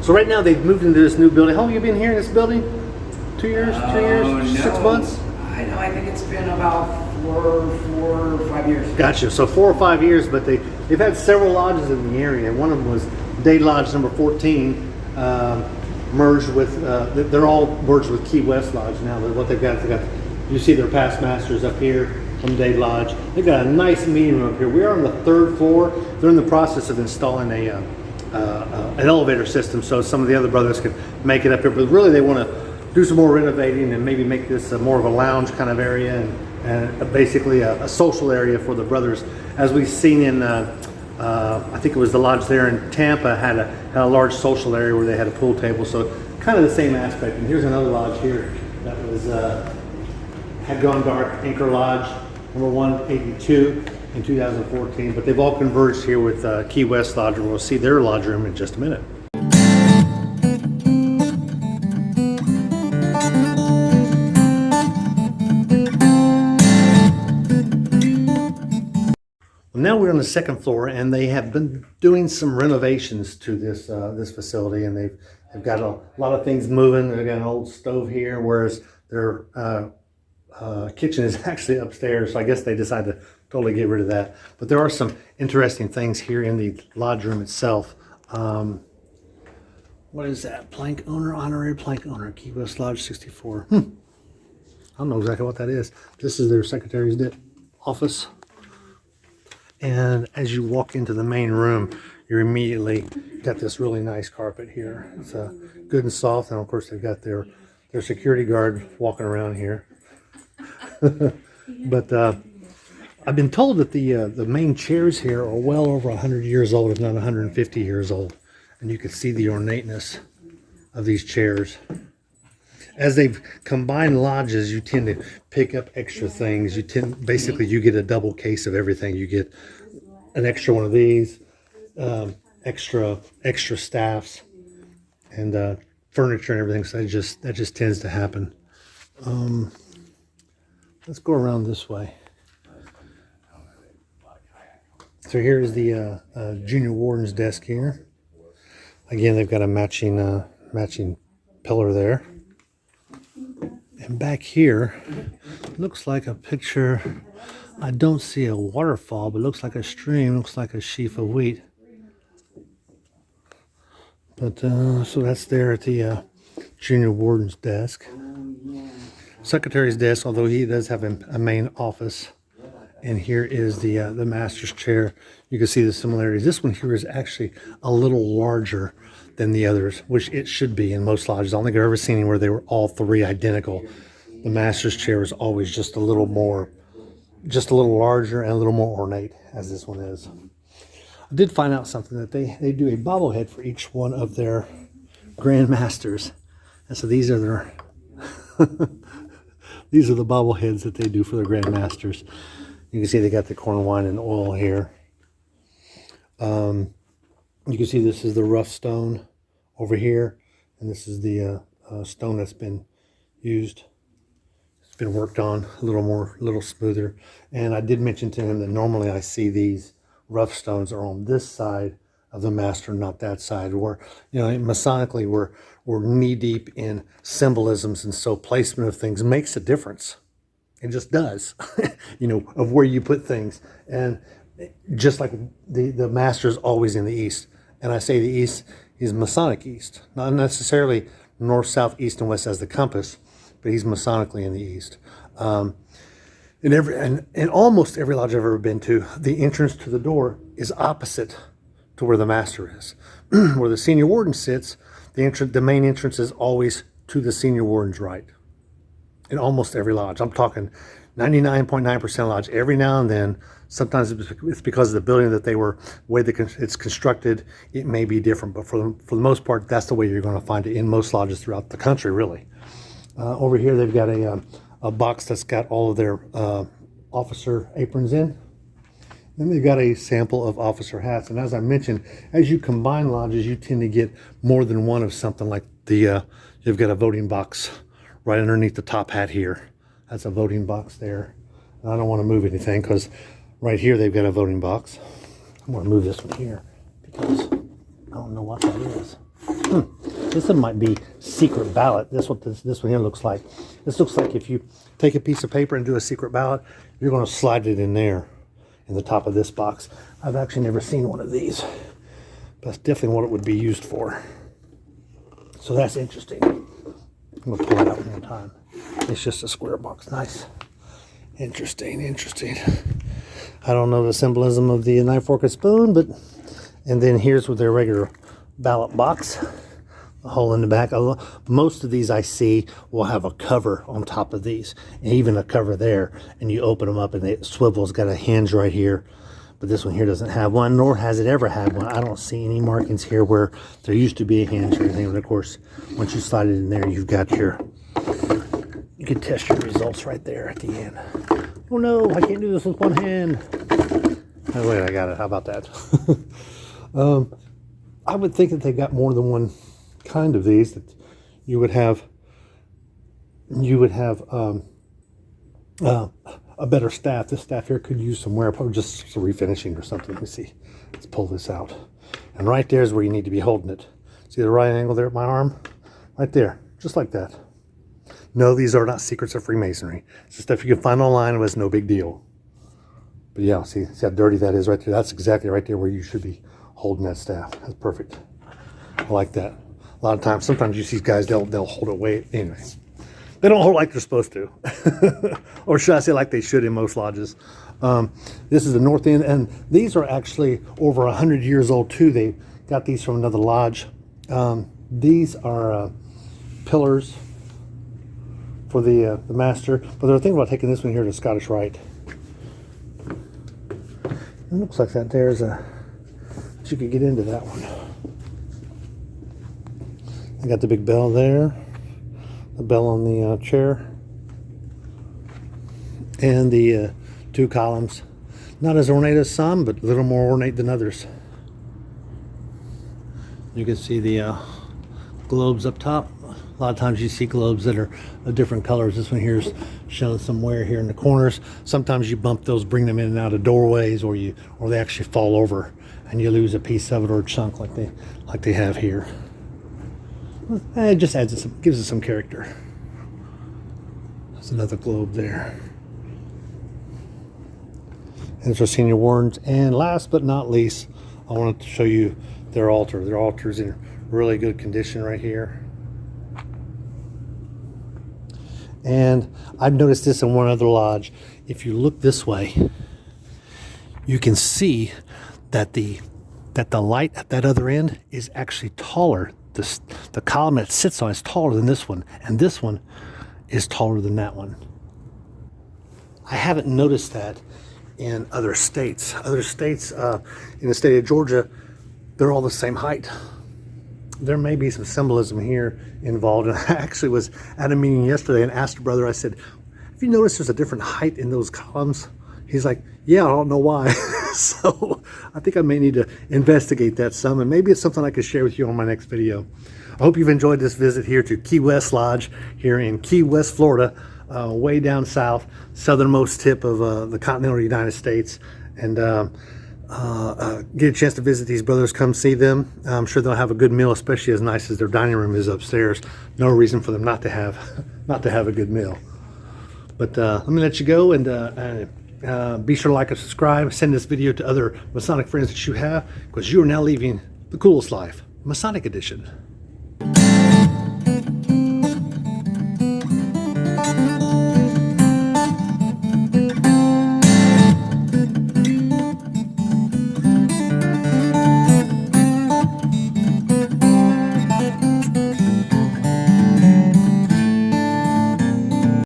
So right now they've moved into this new building. How long have you been here in this building? 2 years, 2 years, No. 6 months? I know. I think it's been about four or 5 years. Gotcha. So 4 or 5 years, but they've had several lodges in the area. One of them was Day Lodge number 14, merged with. They're all merged with Key West Lodge now. What they've got, you see their past masters up here from Day Lodge. They've got a nice meeting room up here. We are on the 3rd floor. They're in the process of installing an elevator system, so some of the other brothers could make it up here. But really, they want to do some more renovating and maybe make this more of a lounge kind of area and basically a social area for the brothers. As we've seen in, I think it was the lodge there in Tampa had a large social area where they had a pool table. So kind of the same aspect. And here's another lodge here that was had gone dark, Anchor Lodge number 182 in 2014. But they've all converged here with Key West Lodge, and we'll see their lodge room in just a minute. Now we're on the 2nd floor, and they have been doing some renovations to this this facility, and they've got a lot of things moving. They've got an old stove here, whereas their kitchen is actually upstairs. So I guess they decided to totally get rid of that. But there are some interesting things here in the lodge room itself. What is that? Plank owner, honorary plank owner, Key West Lodge 64. I don't know exactly what that is. This is their secretary's office. And as you walk into the main room, you're immediately got this really nice carpet here. It's good and soft, and of course they've got their security guard walking around here. But I've been told that the main chairs here are well over 100 years old, if not 150 years old, and you can see the ornateness of these chairs. As they've combined lodges, you tend to pick up extra things. You get a double case of everything. You get an extra one of these, extra staffs, and furniture and everything. So that just tends to happen. Let's go around this way. So here's the junior warden's desk here. Again, they've got a matching pillar there. And back here, looks like a picture. I don't see a waterfall, but looks like a stream, looks like a sheaf of wheat. But so that's there at the junior warden's desk. Secretary's desk, although he does have a main office. And here is the master's chair. You can see the similarities. This one here is actually a little larger than the others, which it should be in most lodges. I don't think I've ever seen any where they were all three identical. The master's chair is always just a little larger and a little more ornate, as this one is. I did find out something, that they do a bobblehead for each one of their Grand Masters. And so these are their these are the bobbleheads that they do for their Grand Masters. You can see they got the corn wine and oil here. You can see this is the rough stone over here, and this is the stone that's been used. It's been worked on a little smoother. And I did mention to him that normally I see these rough stones are on this side of the master, not that side. Where, you know, Masonically we're knee deep in symbolisms, and so placement of things makes a difference. It just does, you know, of where you put things. And just like the master is always in the east. And I say the east is Masonic east, not necessarily north, south, east, and west as the compass, but he's Masonically in the east. In almost every lodge I've ever been to, the entrance to the door is opposite to where the master is. Where the senior warden sits, the main entrance is always to the senior warden's right. In almost every lodge. I'm talking 99.9% lodge. Every now and then, sometimes it's because of the building that way it's constructed, it may be different. But for the most part, that's the way you're going to find it in most lodges throughout the country, really. Over here, they've got a box that's got all of their officer aprons in. Then they've got a sample of officer hats. And as I mentioned, as you combine lodges, you tend to get more than one of something. Like you've got a voting box right underneath the top hat here. That's a voting box there. And I don't want to move anything because right here they've got a voting box. I'm going to move this one here because I don't know what that is. This one might be secret ballot. This what this one here looks like. This looks like if you take a piece of paper and do a secret ballot, you're going to slide it in there, in the top of this box. I've actually never seen one of these, but that's definitely what it would be used for. So that's interesting. I'm going to pull it out one more time. It's just a square box. Nice. Interesting, interesting. I don't know the symbolism of the knife, fork, and spoon, but... And then here's with their regular ballot box. A hole in the back. Most of these I see will have a cover on top of these. And even a cover there. And you open them up and it swivels. Got a hinge right here. But this one here doesn't have one, nor has it ever had one. I don't see any markings here where there used to be a hinge or anything. And of course, once you slide it in there, you've got your... You can test your results right there at the end. Oh no, I can't do this with one hand. Oh wait, I got it. How about that? I would think that they got more than one kind of these, that you would have a better staff. This staff here could use some wear, probably just some refinishing or something. Let me see. Let's pull this out. And right there is where you need to be holding it. See the right angle there at my arm? Right there, just like that. No, these are not secrets of Freemasonry. It's the stuff you can find online. It was no big deal. But yeah, see how dirty that is right there? That's exactly right there where you should be holding that staff. That's perfect. I like that. A lot of times, sometimes you see guys, they'll hold it way. Anyway, they don't hold like they're supposed to. Or should I say like they should in most lodges. This is the north end, and these are actually over 100 years old too. They got these from another lodge. These are pillars for the master, but they're thinking about taking this one here to Scottish Rite. It looks like that there's a, you could get into that one. I got the big bell there, the bell on the chair, and the two columns. Not as ornate as some, but a little more ornate than others. You can see the globes up top. A lot of times you see globes that are of different colors. This one here's showing some wear here in the corners. Sometimes you bump those, bring them in and out of doorways, or they actually fall over and you lose a piece of it or a chunk like they have here. It just adds gives it some character. There's another globe there. There's our senior wardens, and last but not least, I wanted to show you their altar. Their altar's in really good condition right here. And I've noticed this in one other lodge. If you look this way, you can see that the light at that other end is actually taller. The column it sits on is taller than this one, and this one is taller than that one. I haven't noticed that in other states. Other states, in the state of Georgia, they're all the same height. There may be some symbolism here involved. And I actually was at a meeting yesterday and asked a brother, I said, have you noticed there's a different height in those columns? He's like, yeah, I don't know why. So I think I may need to investigate that some, and maybe it's something I could share with you on my next video. I hope you've enjoyed this visit here to Key West Lodge here in Key West, Florida, way down south, southernmost tip of the continental United States. And get a chance to visit these brothers, come see them. I'm sure they'll have a good meal, especially as nice as their dining room is upstairs. No reason for them not to have a good meal. But let me let you go, and be sure to like and subscribe. Send this video to other Masonic friends that you have, because you are now leaving the coolest life, Masonic edition.